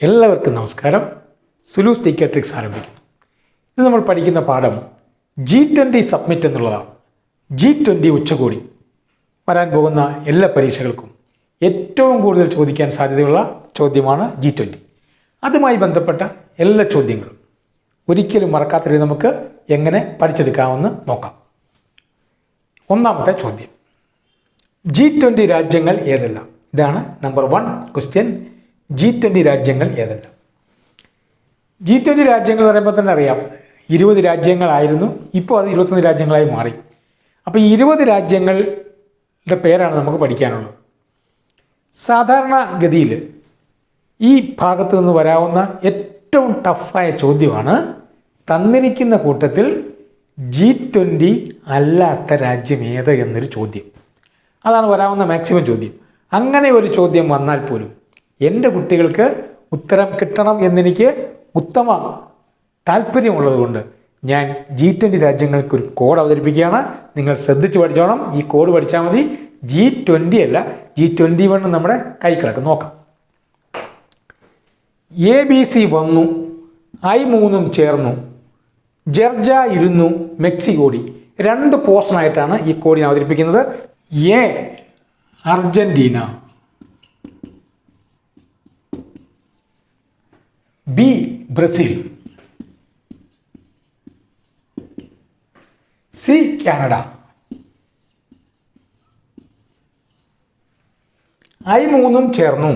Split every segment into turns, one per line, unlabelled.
എല്ലാവർക്കും നമസ്കാരം. സുലൂസ് T K tricks ആരംഭിക്കും. ഇത് നമ്മൾ പഠിക്കുന്ന പാഠം G20 സബ്മിറ്റ് എന്നുള്ളതാണ്. G20 ഉച്ചകോടി വരാൻ പോകുന്ന എല്ലാ പരീക്ഷകൾക്കും ഏറ്റവും കൂടുതൽ ചോദിക്കാൻ സാധ്യതയുള്ള ചോദ്യമാണ് G20. അതുമായി ബന്ധപ്പെട്ട എല്ലാ ചോദ്യങ്ങളും ഒരിക്കലും മറക്കാത്ത രീതി നമുക്ക് എങ്ങനെ പഠിച്ചെടുക്കാമെന്ന് നോക്കാം. ഒന്നാമത്തെ ചോദ്യം, G20 രാജ്യങ്ങൾ ഏതെല്ലാം? ഇതാണ് നമ്പർ 1 ക്വസ്റ്റ്യൻ. G20 രാജ്യങ്ങൾ ഏതെല്ലാം? G20 രാജ്യങ്ങൾ പറയുമ്പോൾ തന്നെ അറിയാം, 20 രാജ്യങ്ങളായിരുന്നു, ഇപ്പോൾ അത് 21 രാജ്യങ്ങളായി മാറി. അപ്പോൾ 20 രാജ്യങ്ങളുടെ പേരാണ് നമുക്ക് പഠിക്കാനുള്ളത്. സാധാരണ ഗതിയിൽ ഈ ഭാഗത്തു നിന്ന് വരാവുന്ന ഏറ്റവും ടഫായ ചോദ്യമാണ് തന്നിരിക്കുന്ന കൂട്ടത്തിൽ G20 അല്ലാത്ത രാജ്യം ഏത് എന്നൊരു ചോദ്യം. അതാണ് വരാവുന്ന മാക്സിമം ചോദ്യം. അങ്ങനെ ഒരു ചോദ്യം വന്നാൽ പോലും എൻ്റെ കുട്ടികൾക്ക് ഉത്തരം കിട്ടണം എന്നെനിക്ക് ഉത്തമ താല്പര്യമുള്ളതുകൊണ്ട് ഞാൻ G20 രാജ്യങ്ങൾക്കൊരു കോഡ് അവതരിപ്പിക്കുകയാണ്. നിങ്ങൾ ശ്രദ്ധിച്ച് പഠിച്ചോണം. ഈ കോഡ് പഠിച്ചാൽ മതി. G20 അല്ല, G21 നമ്മുടെ കൈ കിടക്കും. നോക്കാം. ABC വന്നു, I3 ചേർന്നു, ജർജ ഇരുന്നു, മെക്സിക്കോടി. 2 പോർഷനായിട്ടാണ് ഈ കോഡിനെ അവതരിപ്പിക്കുന്നത്. A Argentina, B Brazil, C Canada. I3 ചേർന്നു.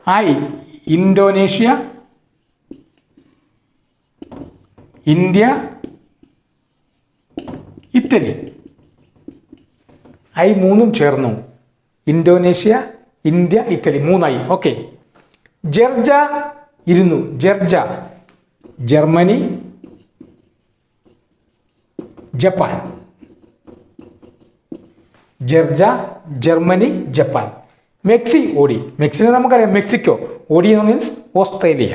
I Indonesia, India, Italy. I3 ചേർന്നു. Indonesia, India, Italy. 3 ഓക്കെ. ജർജ ഇരുന്നു. ജർജ ജർമ്മനി, ജപ്പാൻ. ജർജ ജർമ്മനി, ജപ്പാൻ. മെക്സി ഓടി. മെക്സിനെ നമുക്കറിയാം, മെക്സിക്കോ. ഓടി മീൻസ് ഓസ്ട്രേലിയ.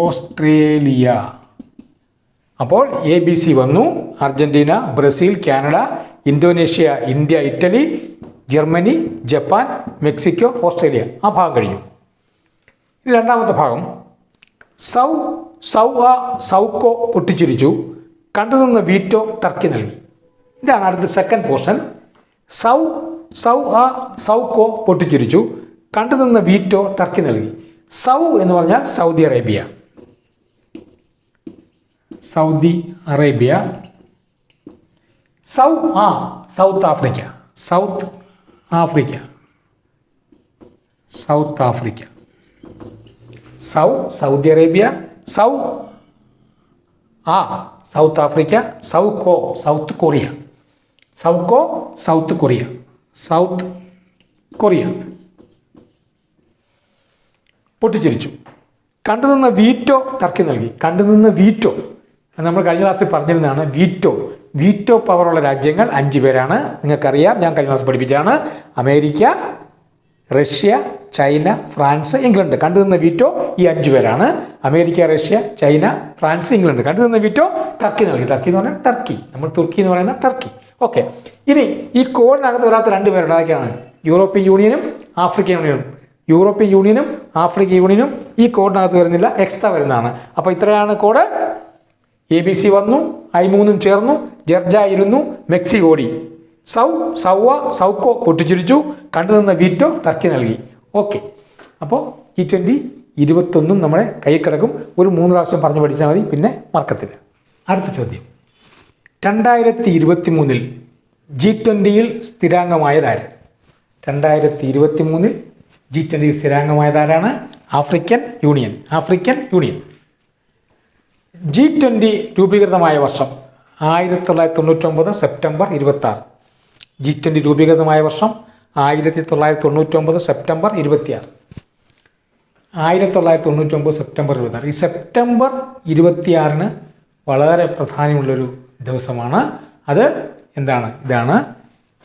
ഓസ്ട്രേലിയ. അപ്പോൾ ABC വന്നു. Argentina, Brazil, Canada, Indonesia, India, Italy, Germany, Japan, Mexico, Australia. ആ ഭാഗം കഴിഞ്ഞു. രണ്ടാമത്തെ ഭാഗം, സൗക്കോ പൊട്ടിച്ചിരിച്ചു, കണ്ടുനിന്ന വീറ്റോ ടർക്കി നൽകി. ഇതാണ് അടുത്ത സെക്കൻഡ് പോർഷൻ. സൗക്കോ പൊട്ടിച്ചിരിച്ചു, കണ്ടുനിന്ന വീറ്റോ ടർക്കി നൽകി. സൗ എന്ന് പറഞ്ഞാൽ Saudi Arabia. Saudi Arabia. South Africa. South Africa. South Africa. Saudi Arabia. South Africa. South Korea. South Korea. South Korea. പൊട്ടിച്ചിരിച്ചു, കണ്ടുനിന്ന വീറ്റോ ടർക്കി നൽകി. കണ്ടുനിന്ന വീറ്റോ നമ്മൾ കഴിഞ്ഞ ക്ലാസ്സിൽ പറഞ്ഞിരുന്നതാണ്. വീറ്റോ പവറുള്ള രാജ്യങ്ങൾ 5 പേരാണ്. നിങ്ങൾക്കറിയാം, ഞാൻ കഴിഞ്ഞ ക്ലാസ് പഠിപ്പിച്ചാണ്. America, Russia, China, France, England. കണ്ടുനിന്ന വീറ്റോ ഈ 5 പേരാണ്. America, Russia, China, France, England. കണ്ടുനിന്ന വീറ്റോ ടർക്കി നൽകി. ടർക്കി എന്ന് പറഞ്ഞാൽ ടർക്കി. നമ്മൾ തുർക്കി എന്ന് പറയുന്ന ടർക്കി. ഓക്കെ. ഇനി ഈ കോഡിനകത്ത് വരാത്ത 2 പേരുണ്ട്. അതൊക്കെയാണ് യൂറോപ്യൻ യൂണിയനും ആഫ്രിക്കൻ യൂണിയനും. യൂറോപ്യൻ യൂണിയനും ആഫ്രിക്കൻ യൂണിയനും ഈ കോഡിനകത്ത് വരുന്നില്ല, എക്സ്ട്രാ വരുന്നതാണ്. അപ്പോൾ ഇത്രയാണ് കോഡ്. ABC വന്നു, I3 ചേർന്നു, ജർജ ഇരുന്നു, മെക്സിക്കോ ഓടി. സൗക്കോ പൊട്ടിച്ചിരിച്ചു, കണ്ടുനിന്ന വീറ്റോ ടർക്കി നൽകി. ഓക്കെ. അപ്പോൾ G20 21 നമ്മുടെ കൈ കിടക്കും. ഒരു 3 പ്രാവശ്യം പറഞ്ഞു പഠിച്ചാൽ മതി, പിന്നെ മറക്കത്തില്ല. അടുത്ത ചോദ്യം, 2023 G20 സ്ഥിരാംഗമായതാര്? 2023 G20 സ്ഥിരാംഗമായതാരാണ്? African union. G20 രൂപീകൃതമായ വർഷം 1999 സെപ്റ്റംബർ 26. G20 രൂപീകൃതമായ വർഷം 1999 സെപ്റ്റംബർ 26. 1999 സെപ്റ്റംബർ 26. ഈ സെപ്റ്റംബർ 26 വളരെ പ്രാധാന്യമുള്ളൊരു ദിവസമാണ്. അത് എന്താണ്? ഇതാണ്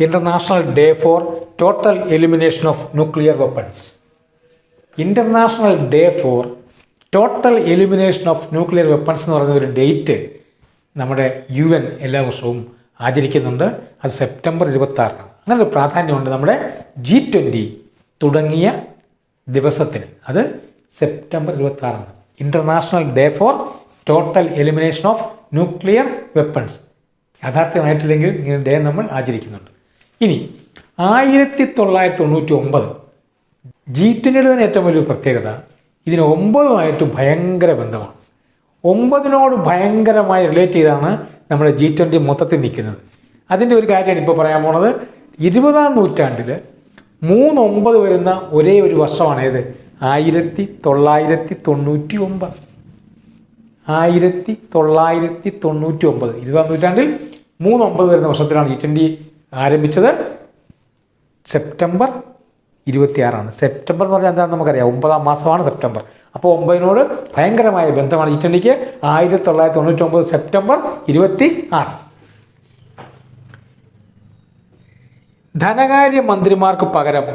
international day for total elimination of nuclear weapons. International day for total elimination of nuclear weapons എന്ന് പറയുന്ന ഒരു ഡേറ്റ് നമ്മുടെ UN എല്ലാ വർഷവും ആചരിക്കുന്നുണ്ട്. അത് സെപ്റ്റംബർ 26. അങ്ങനെ ഒരു പ്രാധാന്യമുണ്ട് നമ്മുടെ G20 തുടങ്ങിയ ദിവസത്തിന്, അത് September 26 international day for total elimination of nuclear weapons. യാഥാർത്ഥ്യമായിട്ടില്ലെങ്കിൽ ഇങ്ങനെ ഡേ നമ്മൾ ആചരിക്കുന്നുണ്ട്. ഇനി 1999 G20 തന്നെ ഏറ്റവും വലിയ പ്രത്യേകത, ഇതിന് 9 ഭയങ്കര ബന്ധമാണ്. 9 ഭയങ്കരമായി റിലേറ്റ് ചെയ്താണ് നമ്മുടെ G20 മൊത്തത്തിൽ നിൽക്കുന്നത്. അതിൻ്റെ ഒരു കാര്യമാണ് ഇപ്പോൾ പറയാൻ പോണത്. 20ാം നൂറ്റാണ്ടിൽ 3 9 വരുന്ന ഒരേ ഒരു വർഷമാണ് ഏത്? 1999. 1999 20ാം നൂറ്റാണ്ടിൽ 3 9 വരുന്ന വർഷത്തിലാണ് G20 ആരംഭിച്ചത്. സെപ്റ്റംബർ 26. സെപ്റ്റംബർ എന്ന് പറഞ്ഞാൽ എന്താണെന്ന് നമുക്കറിയാം, 9ാം മാസമാണ് സെപ്റ്റംബർ. അപ്പോൾ 9 ഭയങ്കരമായ ബന്ധമാണ് G20ക്ക്. 1999 സെപ്റ്റംബർ 26. ധനകാര്യ മന്ത്രിമാർക്ക് പകരം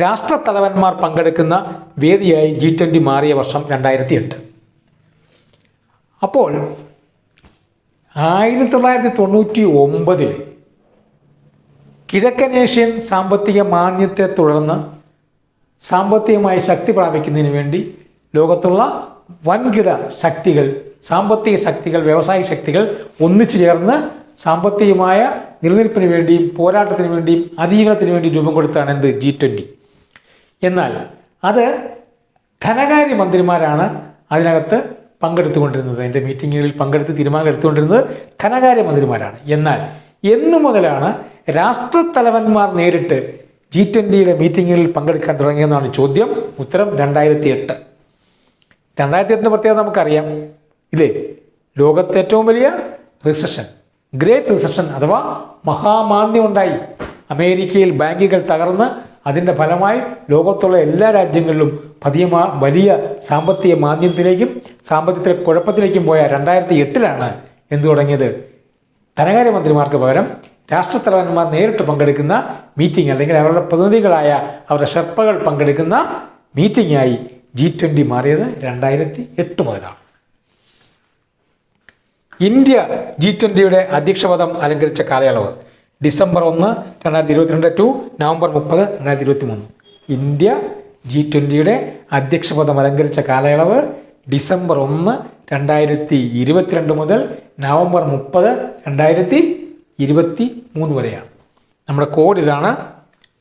രാഷ്ട്രത്തലവന്മാർ പങ്കെടുക്കുന്ന വേദിയായി G20 മാറിയ വർഷം 2008. അപ്പോൾ 1999 കിഴക്കനേഷ്യൻ സാമ്പത്തിക മാന്ദ്യത്തെ തുടർന്ന് സാമ്പത്തികമായി ശക്തി പ്രാപിക്കുന്നതിന് വേണ്ടി ലോകത്തുള്ള വൻകിട ശക്തികൾ, സാമ്പത്തിക ശക്തികൾ, വ്യവസായ ശക്തികൾ ഒന്നിച്ചു ചേർന്ന് സാമ്പത്തികമായ നിലനിൽപ്പിന് വേണ്ടിയും പോരാട്ടത്തിന് വേണ്ടിയും അതിജീവനത്തിന് വേണ്ടി രൂപം കൊടുത്താണ് എന്ത്? G20. എന്നാൽ അത് ധനകാര്യ മന്ത്രിമാരാണ് അതിനകത്ത് പങ്കെടുത്തുകൊണ്ടിരുന്നത്. അതിൻ്റെ മീറ്റിങ്ങുകളിൽ പങ്കെടുത്ത് തീരുമാനങ്ങൾ എടുത്തുകൊണ്ടിരുന്നത് ധനകാര്യ മന്ത്രിമാരാണ്. എന്നാൽ എന്നു മുതലാണ് രാഷ്ട്രത്തലവന്മാർ നേരിട്ട് G20 മീറ്റിങ്ങുകളിൽ പങ്കെടുക്കാൻ തുടങ്ങിയെന്നാണ് ചോദ്യം. ഉത്തരം 2008. 2008 പ്രത്യേകത നമുക്കറിയാം ഇല്ലേ? ലോകത്തെ ഏറ്റവും വലിയ റിസഷൻ, ഗ്രേറ്റ് റിസഷൻ അഥവാ മഹാമാന്ദ്യം ഉണ്ടായി. അമേരിക്കയിൽ ബാങ്കുകൾ തകർന്ന് അതിൻ്റെ ഫലമായി ലോകത്തുള്ള എല്ലാ രാജ്യങ്ങളിലും വലിയ സാമ്പത്തിക മാന്ദ്യത്തിലേക്കും സാമ്പത്തിക കുഴപ്പത്തിലേക്കും പോയ 2008 എന്ത് തുടങ്ങിയത്? ധനകാര്യമന്ത്രിമാർക്ക് പകരം രാഷ്ട്രത്തലവന്മാർ നേരിട്ട് പങ്കെടുക്കുന്ന മീറ്റിംഗ്, അല്ലെങ്കിൽ അവരുടെ പ്രതിനിധികളായ അവരുടെ ഷെർപ്പകൾ പങ്കെടുക്കുന്ന മീറ്റിംഗായി G20 മാറിയത് 2008 മുതലാണ്. ഇന്ത്യ G20 അധ്യക്ഷപദം അലങ്കരിച്ച കാലയളവ് December 1, 2022 to November 30, 2023. India G20 അധ്യക്ഷപദം അലങ്കരിച്ച കാലയളവ് ഡിസംബർ 1, 2022 മുതൽ നവംബർ 30, 2023 വരെയാണ്. നമ്മുടെ കോഡ് ഇതാണ്.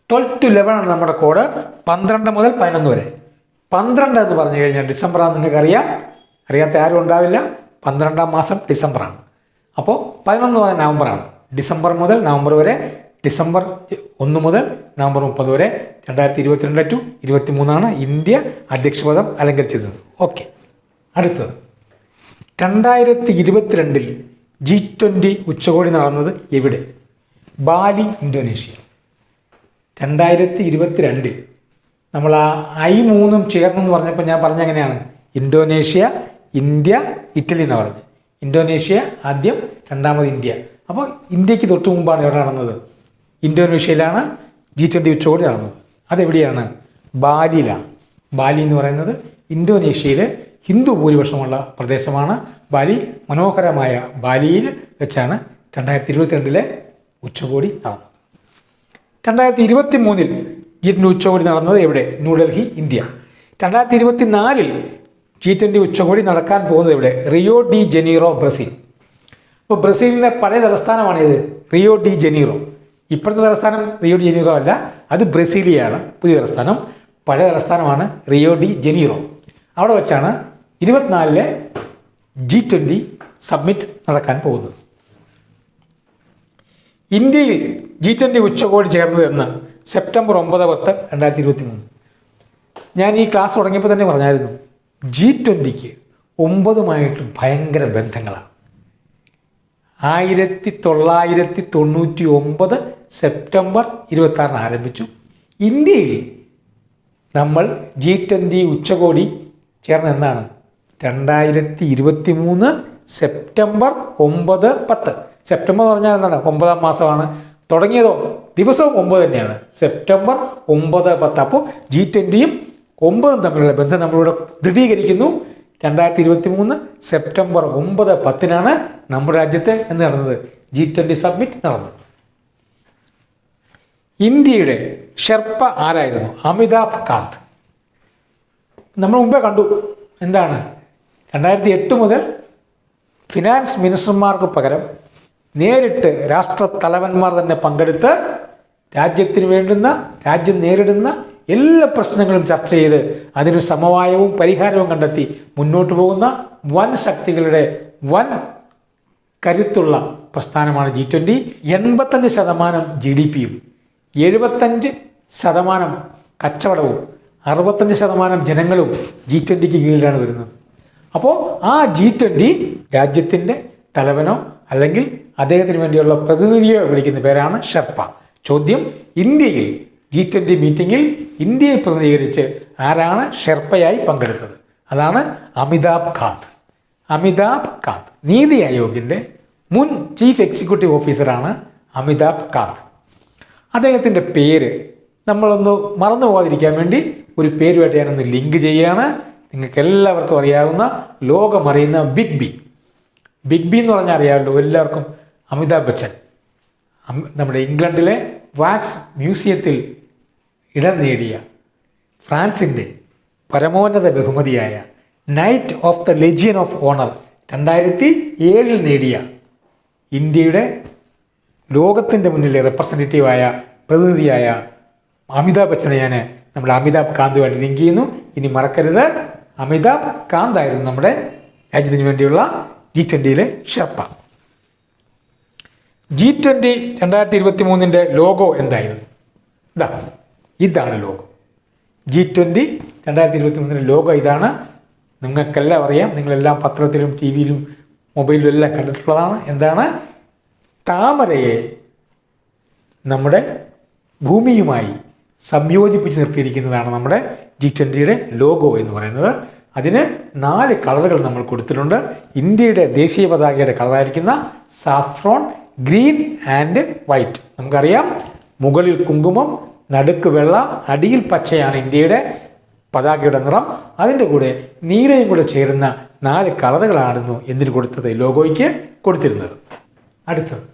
12 to 11 ആണ് നമ്മുടെ കോഡ്. 12 മുതൽ 11 വരെ. 12 എന്ന് പറഞ്ഞു കഴിഞ്ഞാൽ ഡിസംബറാണെന്ന് നിങ്ങൾക്കറിയാം, അറിയാത്ത ആരും ഉണ്ടാവില്ല. 12ാം മാസം ഡിസംബറാണ്. അപ്പോൾ 11 മുതൽ നവംബറാണ്. ഡിസംബർ മുതൽ നവംബർ വരെ, ഡിസംബർ 1 മുതൽ നവംബർ 30 വരെ 2022 ടു 2023 ഇന്ത്യ അധ്യക്ഷപദം അലങ്കരിച്ചിരുന്നത്. ഓക്കെ, അടുത്തത് 2022 G20 ഉച്ചകോടി നടന്നത് എവിടെ? ബാലി, ഇന്തോനേഷ്യ. 2022 നമ്മൾ ആ I3 ചേർന്നെന്ന് പറഞ്ഞപ്പോൾ ഞാൻ പറഞ്ഞ എങ്ങനെയാണ്? ഇന്തോനേഷ്യ, ഇന്ത്യ, ഇറ്റലി എന്ന് പറഞ്ഞു. ഇന്തോനേഷ്യ ആദ്യം, രണ്ടാമത് ഇന്ത്യ. അപ്പോൾ ഇന്ത്യക്ക് തൊട്ട് മുമ്പാണ് എവിടെ നടന്നത്? ഇന്തോനേഷ്യയിലാണ് G20 ഉച്ചകോടി നടന്നത്. അതെവിടെയാണ്? ബാലിയിലാണ്. ബാലി എന്ന് പറയുന്നത് ഇന്തോനേഷ്യയിലെ ഹിന്ദു ഭൂരിപക്ഷമുള്ള പ്രദേശമാണ്. ബാലി, മനോഹരമായ ബാലിയിൽ വെച്ചാണ് 2022 ഉച്ചകോടി നടന്നത്. 2023 G20 ഉച്ചകോടി നടന്നത് എവിടെ? ന്യൂഡൽഹി, ഇന്ത്യ. 2024 G20 ഉച്ചകോടി നടക്കാൻ പോകുന്നത് എവിടെ? Rio de Janeiro, Brazil. ഇപ്പോൾ ബ്രസീലിൻ്റെ പഴയ തലസ്ഥാനമാണിത്, റിയോ ഡി ജനീറോ. ഇപ്പോഴത്തെ തലസ്ഥാനം റിയോ ഡി ജനീറോ അല്ല, അത് ബ്രസീലിയാണ് പുതിയ തലസ്ഥാനം. പഴയ തലസ്ഥാനമാണ് റിയോ ഡി ജനീറോ. അവിടെ വെച്ചാണ് 24 G20 സബ്മിറ്റ് നടക്കാൻ പോകുന്നത്. ഇന്ത്യയിൽ G20 ഉച്ചകോടി ചേർന്നത് എന്ന് സെപ്റ്റംബർ 9, 10, 2023. ഞാൻ ഈ ക്ലാസ് തുടങ്ങിയപ്പോൾ തന്നെ പറഞ്ഞായിരുന്നു, G20ക്ക് 9 ഭയങ്കര ബന്ധങ്ങളാണ്. 1999 സെപ്റ്റംബർ 26 ആരംഭിച്ചു. ഇന്ത്യയിൽ നമ്മൾ G20 ഉച്ചകോടി ചേർന്ന് എന്നാണ്? 2023 സെപ്റ്റംബർ 9, 10. സെപ്റ്റംബർ എന്ന് പറഞ്ഞാൽ എന്താണ്? 9ാം മാസമാണ്. തുടങ്ങിയതോ ദിവസവും 9 തന്നെയാണ്. സെപ്റ്റംബർ 9, 10. അപ്പോൾ G20യും 9 തമ്മിലുള്ള ബന്ധം നമ്മളിവിടെ ദൃഢീകരിക്കുന്നു. 2023 സെപ്റ്റംബർ 9, 10 നമ്മുടെ രാജ്യത്ത് എന്ത് നടന്നത്? G20 സബ്മിറ്റ് നടന്നത്. ഇന്ത്യയുടെ ഷെർപ്പ ആരായിരുന്നു? അമിതാഭ് കാന്ത്. നമ്മൾ മുമ്പേ കണ്ടു. എന്താണ് 2008 മുതൽ ഫിനാൻസ് മിനിസ്റ്റർമാർക്ക് പകരം നേരിട്ട് രാഷ്ട്രത്തലവന്മാർ തന്നെ പങ്കെടുത്ത് രാജ്യത്തിന് വേണ്ടുന്ന, രാജ്യം നേരിടുന്ന എല്ലാ പ്രശ്നങ്ങളും ചർച്ച ചെയ്ത് അതിനൊരു സമവായവും പരിഹാരവും കണ്ടെത്തി മുന്നോട്ട് പോകുന്ന വൻ ശക്തികളുടെ വൻ കരുത്തുള്ള പ്രസ്ഥാനമാണ് G20. 85% GDP-യും 75% കച്ചവടവും 65% ജനങ്ങളും G20ക്ക് കീഴിലാണ് വരുന്നത്. അപ്പോൾ ആ G20 രാജ്യത്തിൻ്റെ തലവനോ അല്ലെങ്കിൽ അദ്ദേഹത്തിന് വേണ്ടിയുള്ള പ്രതിനിധിയോ വിളിക്കുന്ന പേരാണ് ഷെർപ്പ. ചോദ്യം, ഇന്ത്യയിൽ G20 മീറ്റിങ്ങിൽ ഇന്ത്യയെ പ്രതിനിധീകരിച്ച് ആരാണ് ഷെർപ്പയായി പങ്കെടുത്തത്? അതാണ് അമിതാഭ് കാന്ത്. അമിതാഭ് കാന്ത് നീതി ആയോഗിൻ്റെ മുൻ ചീഫ് എക്സിക്യൂട്ടീവ് ഓഫീസറാണ് അമിതാഭ് കാന്ത്. അദ്ദേഹത്തിൻ്റെ പേര് നമ്മളൊന്ന് മറന്നു പോകാതിരിക്കാൻ വേണ്ടി ഒരു പേരുമായിട്ട് ഞാനൊന്ന് ലിങ്ക് ചെയ്യുകയാണ്. നിങ്ങൾക്ക് എല്ലാവർക്കും അറിയാവുന്ന, ലോകമറിയുന്ന ബിഗ് ബി. ബിഗ് ബി എന്ന് പറഞ്ഞാൽ അറിയാമല്ലോ എല്ലാവർക്കും. അമിതാഭ് ബച്ചൻ നമ്മുടെ ഇംഗ്ലണ്ടിലെ വാക്സ് മ്യൂസിയത്തിൽ ഇടം നേടിയ, ഫ്രാൻസിൻ്റെ പരമോന്നത ബഹുമതിയായ knight of the legion of owner 2007 നേടിയ, ഇന്ത്യയുടെ ലോകത്തിൻ്റെ മുന്നിലെ റെപ്രസെൻറ്റേറ്റീവായ, പ്രതിനിധിയായ അമിതാഭ് ബച്ചനെ ഞാൻ നമ്മുടെ അമിതാഭ് കാന്തുമായിട്ട് ലിങ്ക് ചെയ്യുന്നു. ഇനി മറക്കരുത്, അമിതാഭ് കാന്ത് ആയിരുന്നു നമ്മുടെ രാജ്യത്തിന് വേണ്ടിയുള്ള G20 ഷെർപ്പ. G20 2023 ലോഗോ എന്തായിരുന്നു? ഇതാണ് ലോഗോ. G20 2023 ലോഗോ ഇതാണ്. നിങ്ങൾക്കെല്ലാം അറിയാം, നിങ്ങളെല്ലാം പത്രത്തിലും ടി വിയിലും മൊബൈലിലും എല്ലാം കണ്ടിട്ടുള്ളതാണ്. എന്താണ്? താമരയെ നമ്മുടെ ഭൂമിയുമായി സംയോജിപ്പിച്ച് നിർത്തിയിരിക്കുന്നതാണ് നമ്മുടെ G20 ലോഗോ എന്ന് പറയുന്നത്. അതിന് 4 കളറുകൾ നമ്മൾ കൊടുത്തിട്ടുണ്ട്. ഇന്ത്യയുടെ ദേശീയ പതാകയുടെ കളറായിരിക്കുന്ന സാഫ്രോൺ, ഗ്രീൻ ആൻഡ് വൈറ്റ്. നമുക്കറിയാം, മുകളിൽ കുങ്കുമം, നടുക്ക് വെള്ള, അടിയിൽ പച്ചയാണ് ഇന്ത്യയുടെ പതാകയുടെ നിറം. അതിൻ്റെ കൂടെ നീലയും കൂടെ ചേരുന്ന 4 കളറുകളാണെന്നു എന്തിന് കൊടുത്തത്? ലോഗോയ്ക്ക് കൊടുത്തിരുന്നത്. അടുത്തത്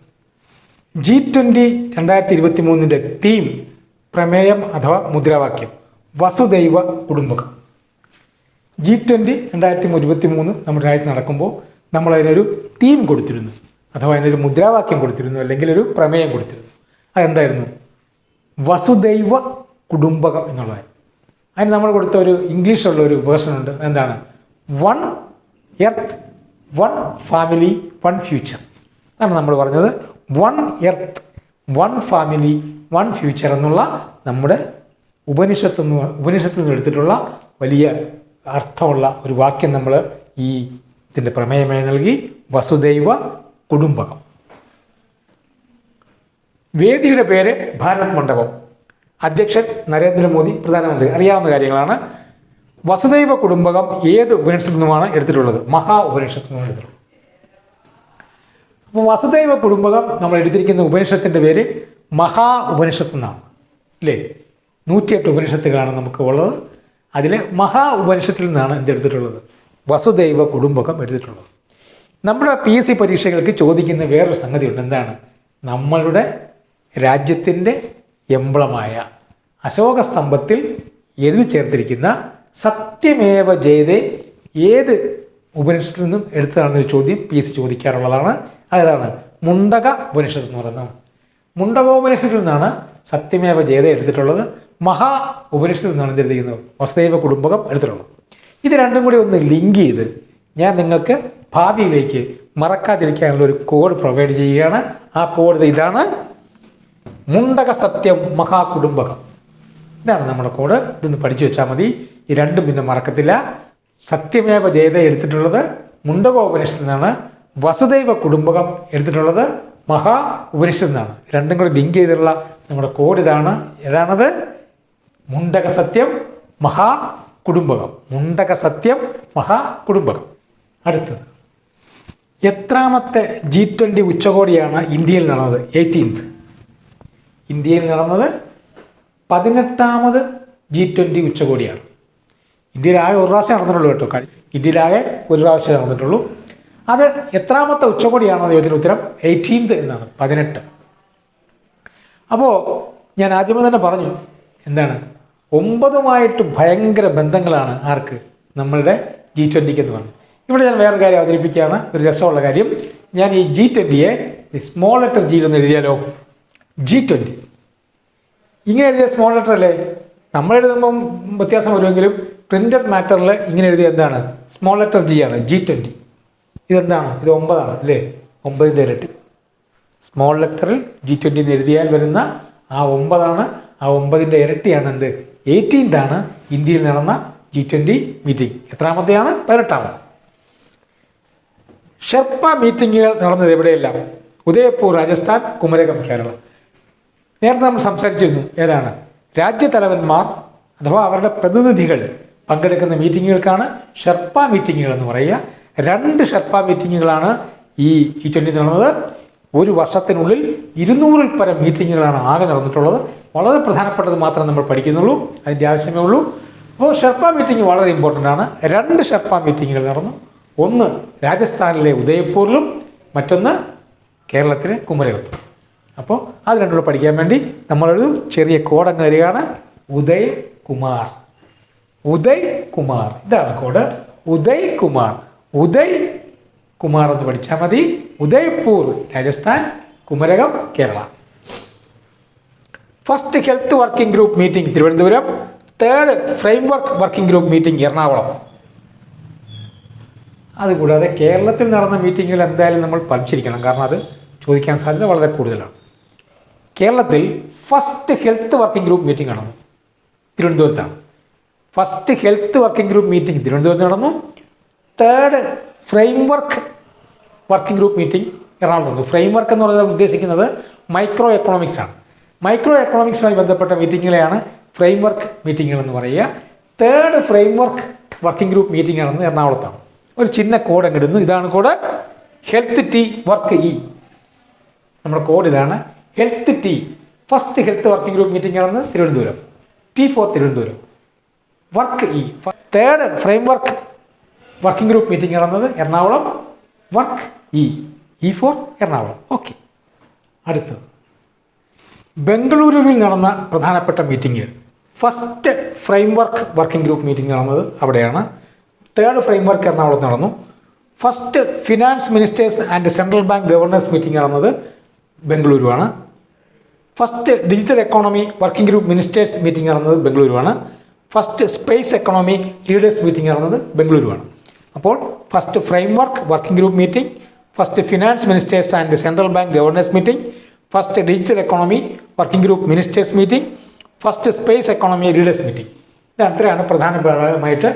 G20 2023 തീം, പ്രമേയം അഥവാ മുദ്രാവാക്യം വസുദൈവ കുടുംബകം. G20 2023 നമ്മുടെ രാജ്യത്ത് നടക്കുമ്പോൾ നമ്മളതിനൊരു തീം കൊടുത്തിരുന്നു, അഥവാ അതിനൊരു മുദ്രാവാക്യം കൊടുത്തിരുന്നു, അല്ലെങ്കിൽ ഒരു പ്രമേയം കൊടുത്തിരുന്നു. അതെന്തായിരുന്നു? വസുദൈവ കുടുംബകം എന്നുള്ളത്. അതിന് നമ്മൾ കൊടുത്ത ഒരു ഇംഗ്ലീഷിലുള്ള ഒരു വേർഷൻ ഉണ്ട്. എന്താണ്? 1 എർത്ത് 1 ഫാമിലി 1 ഫ്യൂച്ചർ. അതാണ് നമ്മൾ പറഞ്ഞത്. 1 എർത്ത് 1 ഫാമിലി 1 ഫ്യൂച്ചർ എന്നുള്ള നമ്മുടെ ഉപനിഷത്തിൽ നിന്ന് എടുത്തിട്ടുള്ള വലിയ അർത്ഥമുള്ള ഒരു വാക്യം നമ്മൾ ഈ ഇതിൻ്റെ പ്രമേയമായി നൽകി. വസുദൈവ കുടുംബകം. വേദിയുടെ പേര് ഭാരത് മണ്ഡപം. അധ്യക്ഷൻ നരേന്ദ്രമോദി, പ്രധാനമന്ത്രി. അറിയാവുന്ന കാര്യങ്ങളാണ്. വസുദൈവ കുടുംബകം ഏത് ഉപനിഷത്തിൽ നിന്നുമാണ് എടുത്തിട്ടുള്ളത്? മഹാ ഉപനിഷത്തിൽ നിന്നാണ് എടുത്തിട്ടുള്ളത്. അപ്പോൾ വസുദൈവ കുടുംബകം നമ്മൾ എടുത്തിരിക്കുന്ന ഉപനിഷത്തിൻ്റെ പേര് മഹാ ഉപനിഷത്ത് എന്നാണ്. അല്ലേ? 108 ഉപനിഷത്തുകളാണ് നമുക്ക് ഉള്ളത്. അതിൽ മഹാ ഉപനിഷത്തിൽ നിന്നാണ് എന്തെടുത്തിട്ടുള്ളത്? വസുദൈവ കുടുംബകം എടുത്തിട്ടുള്ളത്. നമ്മുടെ PSC പരീക്ഷകൾക്ക് ചോദിക്കുന്ന വേറൊരു സംഗതിയുണ്ട്. എന്താണ്? നമ്മളുടെ രാജ്യത്തിൻ്റെ എംബ്ലമായ അശോക സ്തംഭത്തിൽ എഴുതി ചേർത്തിരിക്കുന്ന സത്യമേവ ജയതേ ഏത് ഉപനിഷത്തിൽ നിന്നും എടുത്തതാണെന്നൊരു ചോദ്യം PSC ചോദിക്കാറുള്ളതാണ്. അതാണ് മുണ്ടക ഉപനിഷത്ത് എന്ന് പറയുന്നത്. മുണ്ടകോപനിഷത്തിൽ നിന്നാണ് സത്യമേവ ജയതേ എടുത്തിട്ടുള്ളത്. മഹാ ഉപനിഷത്തിൽ നിന്നാണ് എന്തെടുത്തിരിക്കുന്നത്? വസുദൈവ കുടുംബകം എടുത്തിട്ടുള്ളത്. ഇത് രണ്ടും കൂടി ഒന്ന് ലിങ്ക് ചെയ്ത് ഞാൻ നിങ്ങൾക്ക് ഭാവിയിലേക്ക് മറക്കാതിരിക്കാനുള്ള ഒരു കോഡ് പ്രൊവൈഡ് ചെയ്യുകയാണ്. ആ കോഡ് ഇതാണ്: മുണ്ടക സത്യം മഹാകുടുംബകം. ഇതാണ് നമ്മുടെ കോഡ്. ഇതൊന്ന് പഠിച്ചു വെച്ചാൽ മതി. ഈ രണ്ടും പിന്നെ മറക്കത്തില്ല. സത്യമേവ ജയതേ എടുത്തിട്ടുള്ളത് മുണ്ടകോപനിഷത്തിൽ നിന്നാണ്. വസുദൈവ കുടുംബകം എടുത്തിട്ടുള്ളത് മഹാ ഉപനിഷത്തിൽ നിന്നാണ്. രണ്ടും കൂടി ലിങ്ക് ചെയ്തിട്ടുള്ള നമ്മുടെ കോഡ് ഇതാണ്. ഏതാണത്? മുണ്ടക സത്യം മഹാ കുടുംബകം. മുണ്ടക സത്യം മഹാ കുടുംബകം. അടുത്തത്, എത്രാമത്തെ G20 ഉച്ചകോടിയാണ് ഇന്ത്യയിൽ നടന്നത്? 18th. ഇന്ത്യയിൽ നടന്നത് 18ാമത് G20 ഉച്ചകോടിയാണ്. ഇന്ത്യയിലാകെ ഒരു പ്രാവശ്യം നടന്നിട്ടുള്ളൂ കേട്ടോ. ഇന്ത്യയിലാകെ ഒരു പ്രാവശ്യം നടന്നിട്ടുള്ളൂ. അത് എത്രാമത്തെ ഉച്ചകോടിയാണെന്ന് ചോദിച്ചതിന് ഉത്തരം 18th എന്നാണ്. 18. അപ്പോൾ ഞാൻ ആദ്യമേ തന്നെ പറഞ്ഞു, എന്താണ്? 9 ഭയങ്കര ബന്ധങ്ങളാണ് ആർക്ക്, നമ്മളുടെ G20 എന്ന് പറഞ്ഞത്. ഇവിടെ ഞാൻ വേറെ കാര്യം അവതരിപ്പിക്കുകയാണ്, ഒരു രസമുള്ള കാര്യം. ഞാൻ ഈ G20യെ സ്മോൾ ലെറ്റർ ജിയിൽ ഒന്ന് എഴുതിയാലോ? G20 ഇങ്ങനെ എഴുതിയ സ്മോൾ ലെറ്റർ അല്ലേ? നമ്മൾ എഴുതുമ്പം വ്യത്യാസം വരുമെങ്കിലും പ്രിന്റഡ് മാറ്ററിൽ ഇങ്ങനെ എഴുതിയ എന്താണ്? സ്മോൾ ലെറ്റർ ജി ആണ്. G20 ഇതെന്താണ്? ഇത് 9 ആണ് അല്ലേ? 9ന്റെ ഇരട്ടി. സ്മോൾ ലെറ്ററിൽ G20 എന്ന് എഴുതിയാൽ വരുന്ന ആ 9 ആണ്. ആ 9ന്റെ ഇരട്ടിയാണ് എന്ത്? 18th ആണ് ഇന്ത്യയിൽ നടന്ന G20 മീറ്റിംഗ്. എത്രാമത്തെയാണ്? 18ാമത്. ഷെർപ്പ മീറ്റിങ്ങുകൾ നടന്നത് എവിടെയെല്ലാം? ഉദയപൂർ രാജസ്ഥാൻ, കുമരകം കേരളം. നേരത്തെ നമ്മൾ സംസാരിച്ചിരുന്നു. ഏതാണ്? രാജ്യതലവന്മാർ അഥവാ അവരുടെ പ്രതിനിധികൾ പങ്കെടുക്കുന്ന മീറ്റിങ്ങുകൾക്കാണ് ഷെർപ്പ മീറ്റിങ്ങുകൾ എന്ന് പറയുക. 2 ഷെർപ്പ മീറ്റിങ്ങുകളാണ് ഈ G20 നടന്നത്. ഒരു വർഷത്തിനുള്ളിൽ 200-ൽ പരം മീറ്റിങ്ങുകളാണ് ആകെ നടന്നിട്ടുള്ളത്. വളരെ പ്രധാനപ്പെട്ടത് മാത്രമേ നമ്മൾ പഠിക്കുന്നുള്ളൂ, അതിൻ്റെ ആവശ്യമേ ഉള്ളൂ. അപ്പോൾ ഷെർപ്പ മീറ്റിംഗ് വളരെ ഇമ്പോർട്ടൻ്റ് ആണ്. 2 ഷെർപ്പ മീറ്റിങ്ങുകൾ നടന്നു. ഒന്ന് രാജസ്ഥാനിലെ ഉദയപൂരിലും മറ്റൊന്ന് കേരളത്തിലെ കുമരകത്തും. അപ്പോൾ അത് രണ്ടുകൂടെ പഠിക്കാൻ വേണ്ടി നമ്മളൊരു ചെറിയ കോഡങ്ങ് തരികയാണ്. ഉദയ് കുമാർ. ഉദയ് കുമാർ, ഇതാണ് കോഡ്. ഉദയ് കുമാർ. ഉദയ് കുമാർ എന്ന് പഠിച്ചാൽ മതി. Udaipur Rajasthan, Kumarakom Kerala. First health working group meeting Thiruvananthapuram. 3rd framework working group meeting Ernakulam. അതുകൂടാതെ കേരളത്തിൽ നടന്ന മീറ്റിങ്ങുകൾ എന്തായാലും നമ്മൾ പഠിച്ചിരിക്കണം, കാരണം അത് ചോദിക്കാൻ സാധ്യത വളരെ കൂടുതലാണ്. കേരളത്തിൽ first health working group meeting നടന്നു തിരുവനന്തപുരത്താണ്. First health working group meeting തിരുവനന്തപുരത്ത് നടന്നു. 3rd framework working group meeting Ernakulam നടന്നു. ഫ്രെയിംവർക്ക് എന്ന് പറയുന്നത് ഉദ്ദേശിക്കുന്നത് മൈക്രോ എക്കണോമിക്സ് ആണ്. മൈക്രോ എക്കണോമിക്സുമായി ബന്ധപ്പെട്ട മീറ്റിങ്ങുകളെയാണ് ഫ്രെയിംവർക്ക് മീറ്റിങ്ങുകൾ എന്ന് പറയുക. 3rd framework working group meeting നടന്നത് എറണാകുളത്താണ്. ഒരു ചിന്ന കോഡ് അങ്ങിടുന്നു. ഇതാണ് code. Health T work E. നമ്മുടെ കോഡ് ഇതാണ്. Health T. First health working group meeting നടന്നത് Thiruvananthapuram. T for Thiruvananthapuram. Work E. 3rd framework working group meeting നടന്നത് Ernakulam. Work E. E for Ernakulam. Okay. അടുത്തത് ബംഗളൂരുവിൽ നടന്ന പ്രധാനപ്പെട്ട മീറ്റിംഗുകൾ. First framework working group meeting നടന്നത് അവിടെയാണ്. 3rd ഫ്രെയിംവർക്ക് എറണാകുളത്ത് നടന്നു. First finance ministers and central bank governors meeting നടന്നത് ബംഗളൂരുവാണ്. First digital economy working group ministers meeting നടന്നത് ബംഗളൂരുവാണ്. First space economy leaders meeting നടന്നത് ബംഗളൂരുവാണ്. അപ്പോൾ first framework working group meeting, first finance ministers and central bank governors meeting, first digital economy working group ministers meeting, first space economy leaders meeting. ഇത് അത്രയാണ് പ്രധാനമായിട്ട്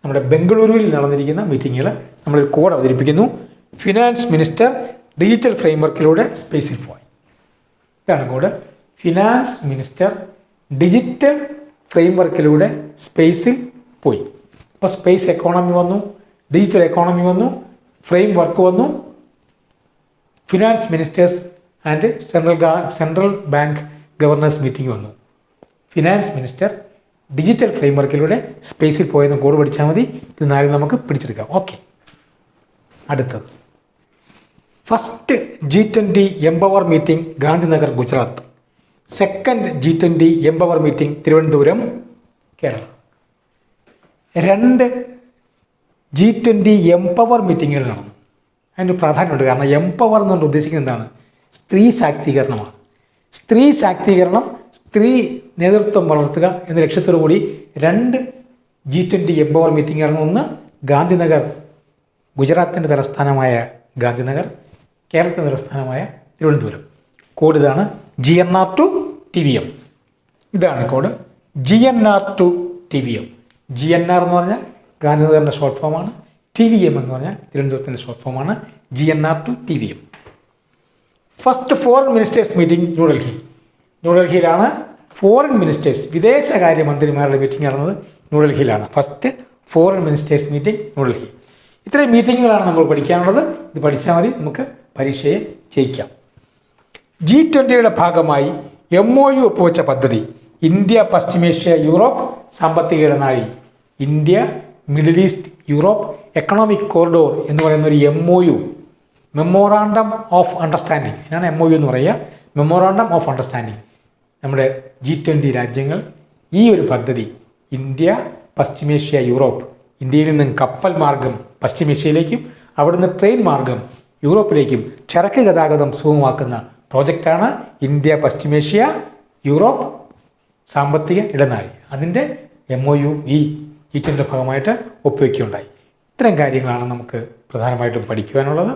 നമ്മുടെ ബംഗളൂരുവിൽ നടന്നിരിക്കുന്ന മീറ്റിങ്ങുകൾ. നമ്മളൊരു കോഡ് അവതരിപ്പിക്കുന്നു. ഫിനാൻസ് മിനിസ്റ്റർ ഡിജിറ്റൽ ഫ്രെയിംവർക്കിലൂടെ സ്പേസിൽ പോയി. ഇതാണ് കോഡ്. ഫിനാൻസ് മിനിസ്റ്റർ ഡിജിറ്റൽ ഫ്രെയിംവർക്കിലൂടെ സ്പേസിൽ പോയി. അപ്പോൾ സ്പേസ് എക്കോണമി വന്നു, ഡിജിറ്റൽ എക്കോണമി വന്നു, ഫ്രെയിംവർക്ക് വന്നു, finance ministers and central bank governors meeting വന്നു. ഫിനാൻസ് മിനിസ്റ്റർ ഡിജിറ്റൽ ഫ്രെയിംവർക്കിലൂടെ സ്പേസിൽ പോയെന്ന് കോഡ് പഠിച്ചാൽ മതി. ഇത് 4 നമുക്ക് പിടിച്ചെടുക്കാം. ഓക്കെ. അടുത്തത് first G20 empower meeting Gandhinagar Gujarat. Second G20 empower meeting Thiruvananthapuram Kerala. 2 G20 empower മീറ്റിങ്ങുകൾ നടന്നു. അതിന് പ്രാധാന്യമുണ്ട്. കാരണം എംപവർ എന്നുകൊണ്ട് ഉദ്ദേശിക്കുന്നത് എന്താണ്? സ്ത്രീ ശാക്തീകരണമാണ്. സ്ത്രീ ശാക്തീകരണം, സ്ത്രീ നേതൃത്വം വളർത്തുക എന്ന ലക്ഷ്യത്തോടു കൂടി 2 G20 എംപവർ മീറ്റിംഗ് നടന്നു. ഒന്ന് ഗാന്ധിനഗർ, ഗുജറാത്തിൻ്റെ തലസ്ഥാനമായ ഗാന്ധിനഗർ, കേരളത്തിൻ്റെ തലസ്ഥാനമായ തിരുവനന്തപുരം. കോഡ് ഇതാണ്. GNR-TVM. ഇതാണ് കോഡ്. GNR-TVM. GNR എന്ന് പറഞ്ഞാൽ ഗാന്ധിനഗറിൻ്റെ ഷോർട്ട് ഫോമാണ്. TVM എന്ന് പറഞ്ഞാൽ തിരുവനന്തപുരത്തിൻ്റെ ഷോർട്ട് ഫോമാണ്. GNR-TVM. First foreign ministers meeting New Delhi. ന്യൂഡൽഹിയിലാണ് ഫോറിൻ മിനിസ്റ്റേഴ്സ്, വിദേശകാര്യമന്ത്രിമാരുടെ മീറ്റിംഗ് നടന്നത് ന്യൂഡൽഹിയിലാണ്. First foreign ministers meeting New Delhi. ഇത്രയും മീറ്റിങ്ങുകളാണ് നമ്മൾ പഠിക്കാനുള്ളത്. ഇത് പഠിച്ചാൽ മതി, നമുക്ക് പരീക്ഷയെ ജയിക്കാം. G20യുടെ ഭാഗമായി MOU ഒപ്പുവെച്ച പദ്ധതി ഇന്ത്യ പശ്ചിമേഷ്യ യൂറോപ്പ് സാമ്പത്തിക ഇടനാഴി. India middle east Europe economic corridor എന്ന് പറയുന്ന ഒരു MOU, മെമ്മോറാണ്ടം ഓഫ് അണ്ടർസ്റ്റാൻഡിങ്, ഇതിനാണ് MOU എന്ന് പറയുക. മെമ്മോറാണ്ടം ഓഫ് അണ്ടർസ്റ്റാൻഡിങ് നമ്മുടെ G20 രാജ്യങ്ങൾ ഈ ഒരു പദ്ധതി ഇന്ത്യ, പശ്ചിമേഷ്യ, യൂറോപ്പ്, ഇന്ത്യയിൽ നിന്നും കപ്പൽ മാർഗം പശ്ചിമേഷ്യയിലേക്കും അവിടുന്ന് ട്രെയിൻ മാർഗം യൂറോപ്പിലേക്കും ചരക്ക് ഗതാഗതം സുഗമമാക്കുന്ന പ്രോജക്റ്റാണ് ഇന്ത്യ, പശ്ചിമേഷ്യ, യൂറോപ്പ് സാമ്പത്തിക ഇടനാഴി. അതിൻ്റെ MOU ഈ G20 ഭാഗമായിട്ട് ഒപ്പുവെക്കുകയുണ്ടായി. ഇത്തരം കാര്യങ്ങളാണ് നമുക്ക് പ്രധാനമായിട്ടും പഠിക്കുവാനുള്ളത്.